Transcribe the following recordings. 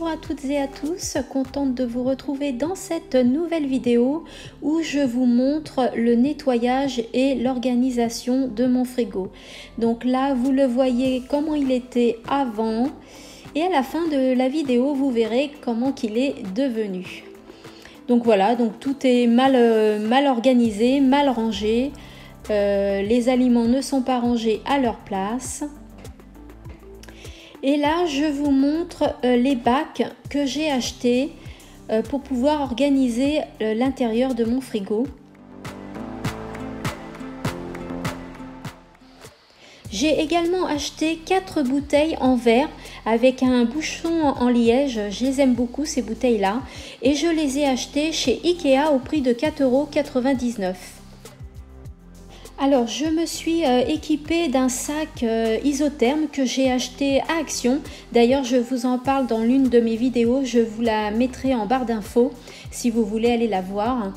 Bonjour à toutes et à tous, contente de vous retrouver dans cette nouvelle vidéo où je vous montre le nettoyage et l'organisation de mon frigo. Donc là vous le voyez comment il était avant et à la fin de la vidéo vous verrez comment qu'il est devenu. Donc voilà, donc tout est mal organisé, mal rangé, les aliments ne sont pas rangés à leur place. Et là, je vous montre les bacs que j'ai achetés pour pouvoir organiser l'intérieur de mon frigo. J'ai également acheté 4 bouteilles en verre avec un bouchon en liège. Je les aime beaucoup ces bouteilles-là. Et je les ai achetées chez Ikea au prix de 4,99 €. Alors je me suis équipée d'un sac isotherme que j'ai acheté à Action. D'ailleurs je vous en parle dans l'une de mes vidéos, je vous la mettrai en barre d'infos si vous voulez aller la voir.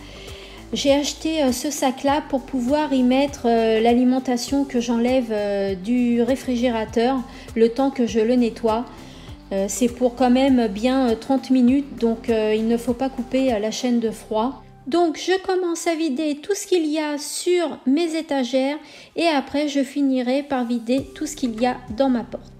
J'ai acheté ce sac là pour pouvoir y mettre l'alimentation que j'enlève du réfrigérateur le temps que je le nettoie. C'est pour quand même bien 30 minutes, donc il ne faut pas couper la chaîne de froid. Donc je commence à vider tout ce qu'il y a sur mes étagères et après je finirai par vider tout ce qu'il y a dans ma porte.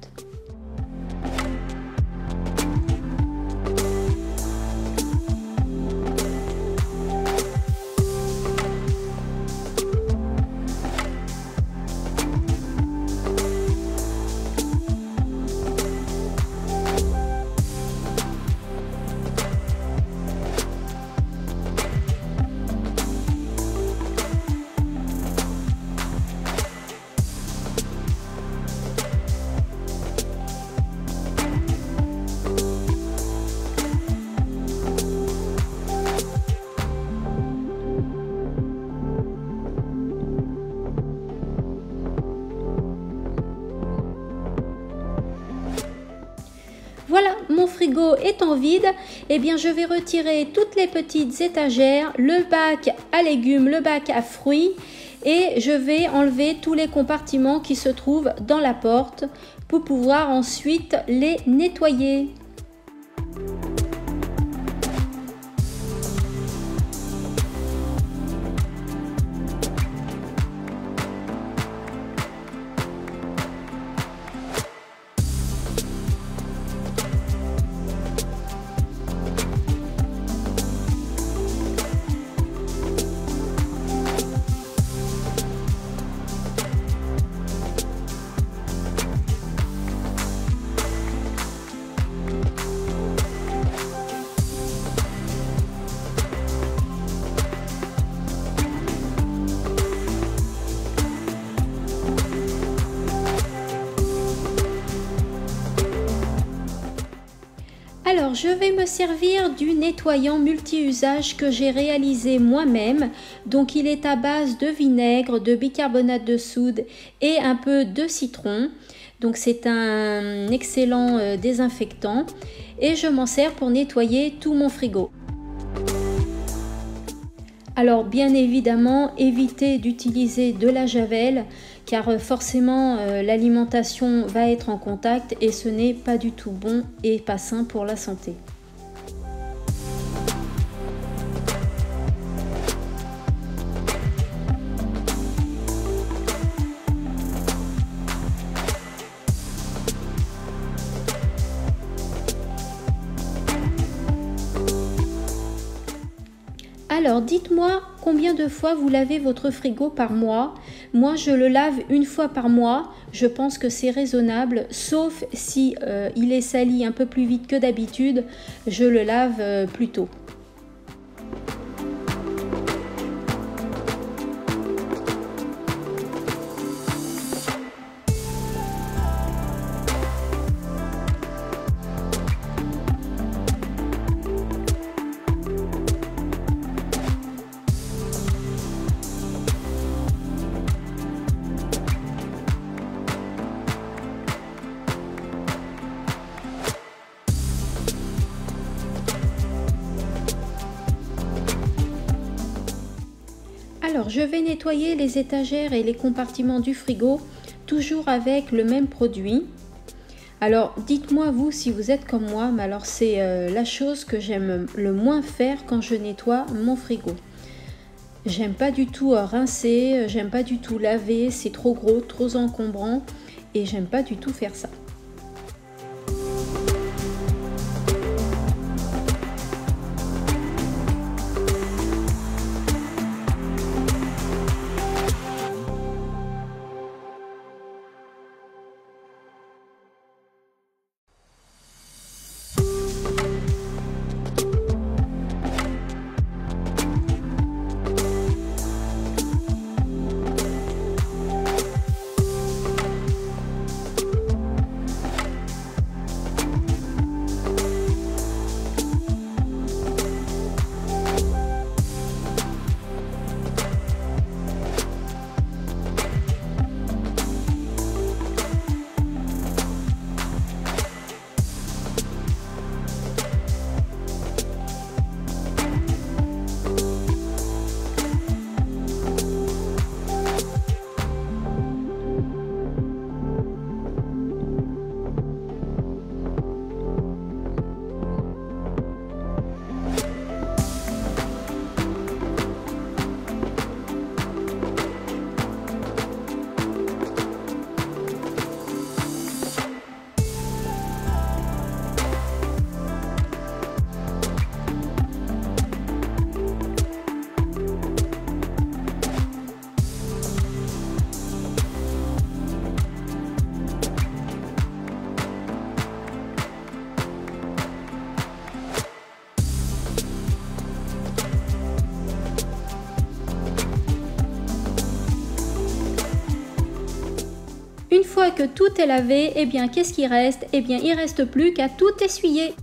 Voilà, mon frigo étant vide, eh bien je vais retirer toutes les petites étagères, le bac à légumes, le bac à fruits et je vais enlever tous les compartiments qui se trouvent dans la porte pour pouvoir ensuite les nettoyer. Alors je vais me servir du nettoyant multi-usage que j'ai réalisé moi-même. Donc il est à base de vinaigre, de bicarbonate de soude et un peu de citron. Donc c'est un excellent désinfectant et je m'en sers pour nettoyer tout mon frigo. Alors bien évidemment, évitez d'utiliser de la javel car forcément l'alimentation va être en contact et ce n'est pas du tout bon et pas sain pour la santé. Alors dites-moi combien de fois vous lavez votre frigo par mois. Moi je le lave une fois par mois, je pense que c'est raisonnable, sauf si il est sali un peu plus vite que d'habitude, je le lave plus tôt. Alors je vais nettoyer les étagères et les compartiments du frigo toujours avec le même produit. Alors dites-moi vous si vous êtes comme moi, mais alors c'est la chose que j'aime le moins faire quand je nettoie mon frigo. J'aime pas du tout rincer, j'aime pas du tout laver, c'est trop gros, trop encombrant et j'aime pas du tout faire ça. Une fois que tout est lavé, eh bien qu'est-ce qui reste? Eh bien il reste plus qu'à tout essuyer.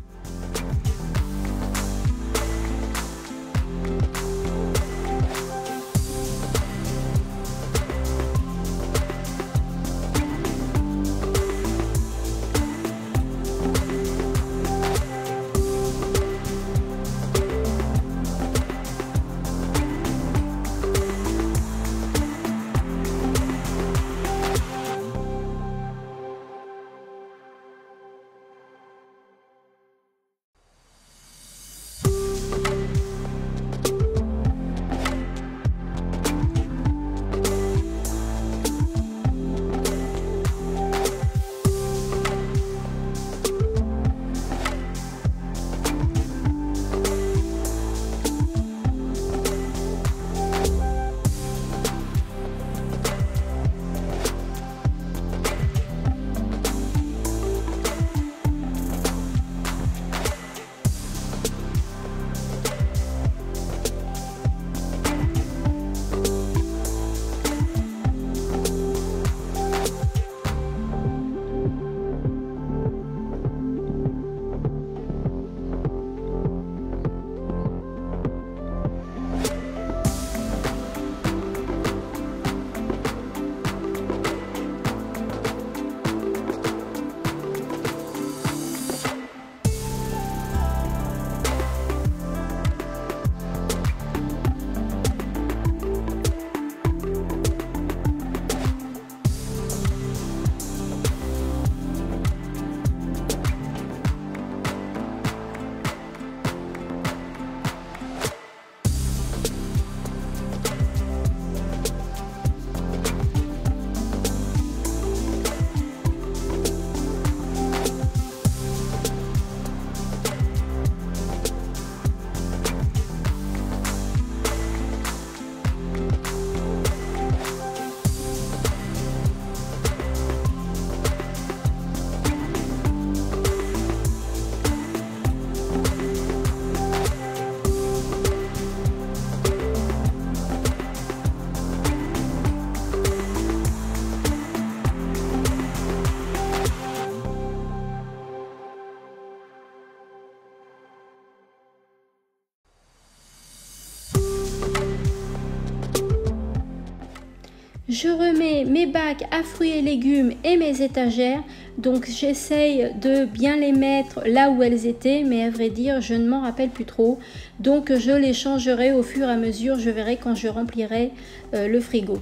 Je remets mes bacs à fruits et légumes et mes étagères, donc j'essaye de bien les mettre là où elles étaient, mais à vrai dire je ne m'en rappelle plus trop, donc je les changerai au fur et à mesure, je verrai quand je remplirai le frigo.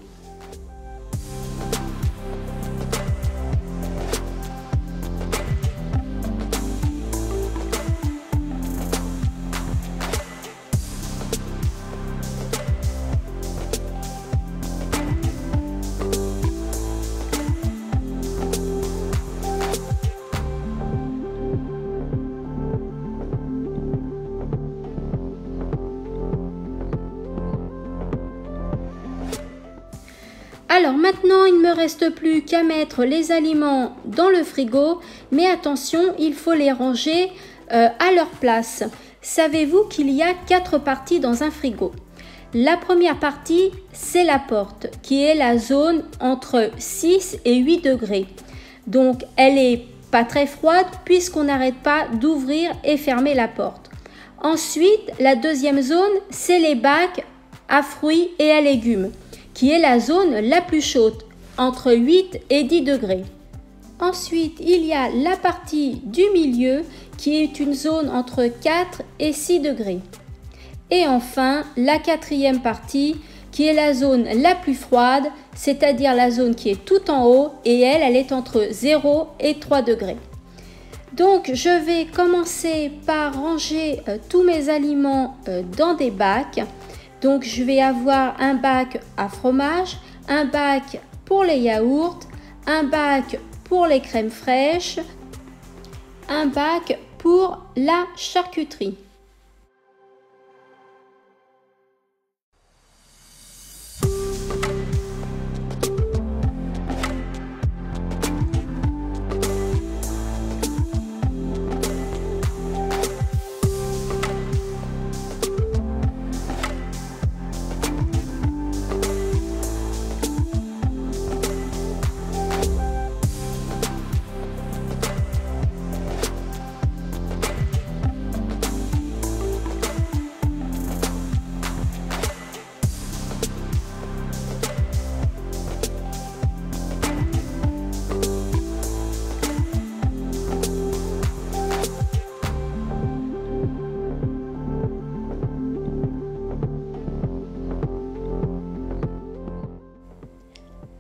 Alors maintenant, il ne me reste plus qu'à mettre les aliments dans le frigo, mais attention, il faut les ranger à leur place. Savez-vous qu'il y a 4 parties dans un frigo? La première partie, c'est la porte, qui est la zone entre 6 et 8 degrés. Donc, elle n'est pas très froide puisqu'on n'arrête pas d'ouvrir et fermer la porte. Ensuite, la deuxième zone, c'est les bacs à fruits et à légumes, qui est la zone la plus chaude, entre 8 et 10 degrés. Ensuite, il y a la partie du milieu, qui est une zone entre 4 et 6 degrés. Et enfin, la quatrième partie, qui est la zone la plus froide, c'est-à-dire la zone qui est tout en haut, et elle est entre 0 et 3 degrés. Donc, je vais commencer par ranger tous mes aliments dans des bacs. Donc, je vais avoir un bac à fromage, un bac pour les yaourts, un bac pour les crèmes fraîches, un bac pour la charcuterie.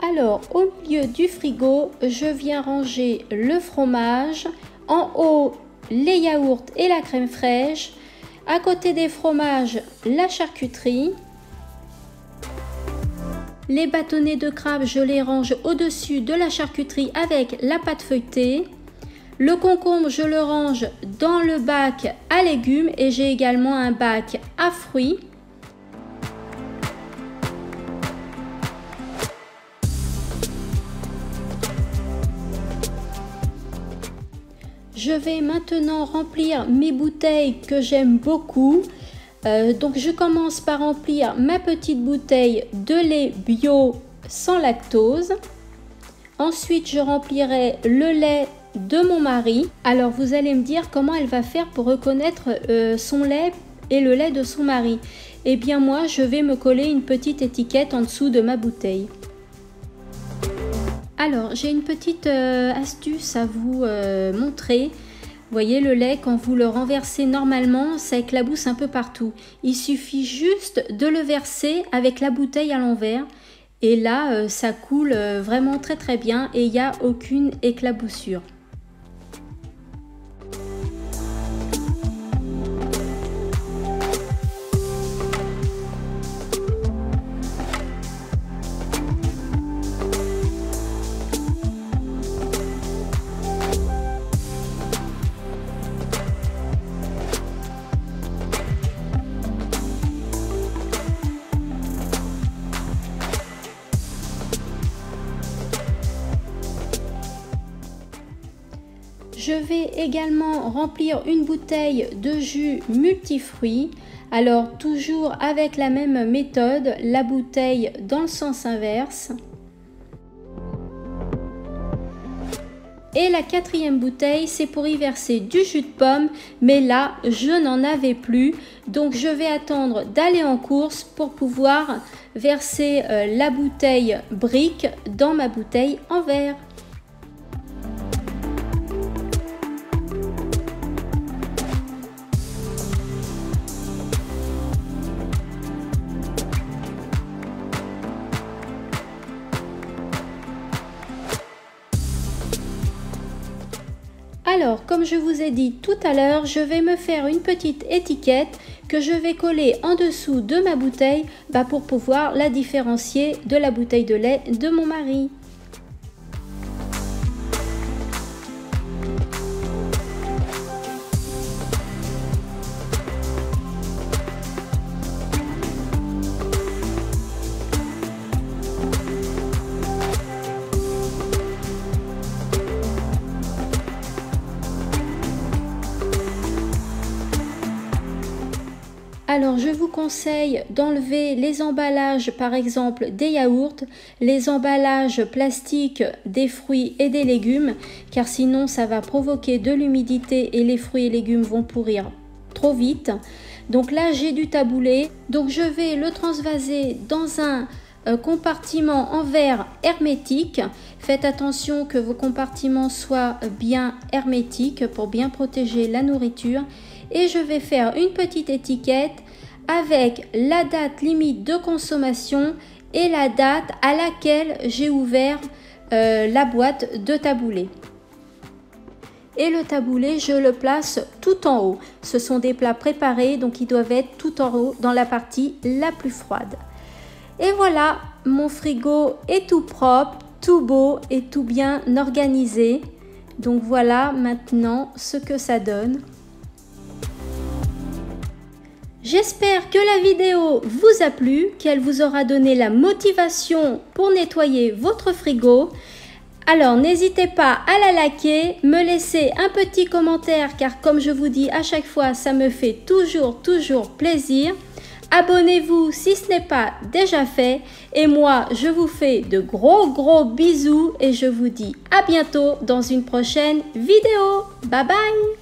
Alors, au milieu du frigo, je viens ranger le fromage. En haut, les yaourts et la crème fraîche. À côté des fromages, la charcuterie. Les bâtonnets de crabe, je les range au-dessus de la charcuterie avec la pâte feuilletée. Le concombre, je le range dans le bac à légumes et j'ai également un bac à fruits. Je vais maintenant remplir mes bouteilles que j'aime beaucoup. Donc je commence par remplir ma petite bouteille de lait bio sans lactose. Ensuite, je remplirai le lait de mon mari. Alors vous allez me dire comment elle va faire pour reconnaître son lait et le lait de son mari. Eh bien moi, je vais me coller une petite étiquette en dessous de ma bouteille. Alors, j'ai une petite astuce à vous montrer. Vous voyez, le lait, quand vous le renversez normalement, ça éclabousse un peu partout. Il suffit juste de le verser avec la bouteille à l'envers. Et là, ça coule vraiment très très bien et il n'y a aucune éclaboussure. Je vais également remplir une bouteille de jus multifruits. Alors toujours avec la même méthode, la bouteille dans le sens inverse. Et la quatrième bouteille, c'est pour y verser du jus de pomme, mais là, je n'en avais plus. Donc je vais attendre d'aller en course pour pouvoir verser la bouteille brique dans ma bouteille en verre. Alors, comme je vous ai dit tout à l'heure, je vais me faire une petite étiquette que je vais coller en dessous de ma bouteille pour pouvoir la différencier de la bouteille de lait de mon mari. Alors je vous conseille d'enlever les emballages par exemple des yaourts, les emballages plastiques des fruits et des légumes car sinon ça va provoquer de l'humidité et les fruits et légumes vont pourrir trop vite. Donc là j'ai du taboulé, donc je vais le transvaser dans un compartiment en verre hermétique. Faites attention que vos compartiments soient bien hermétiques pour bien protéger la nourriture. Et je vais faire une petite étiquette avec la date limite de consommation et la date à laquelle j'ai ouvert la boîte de taboulé. Et le taboulé, je le place tout en haut. Ce sont des plats préparés, donc ils doivent être tout en haut dans la partie la plus froide. Et voilà, mon frigo est tout propre, tout beau et tout bien organisé. Donc voilà maintenant ce que ça donne. J'espère que la vidéo vous a plu, qu'elle vous aura donné la motivation pour nettoyer votre frigo. Alors n'hésitez pas à la liker, me laisser un petit commentaire car comme je vous dis à chaque fois, ça me fait toujours plaisir. Abonnez-vous si ce n'est pas déjà fait et moi je vous fais de gros bisous et je vous dis à bientôt dans une prochaine vidéo. Bye bye!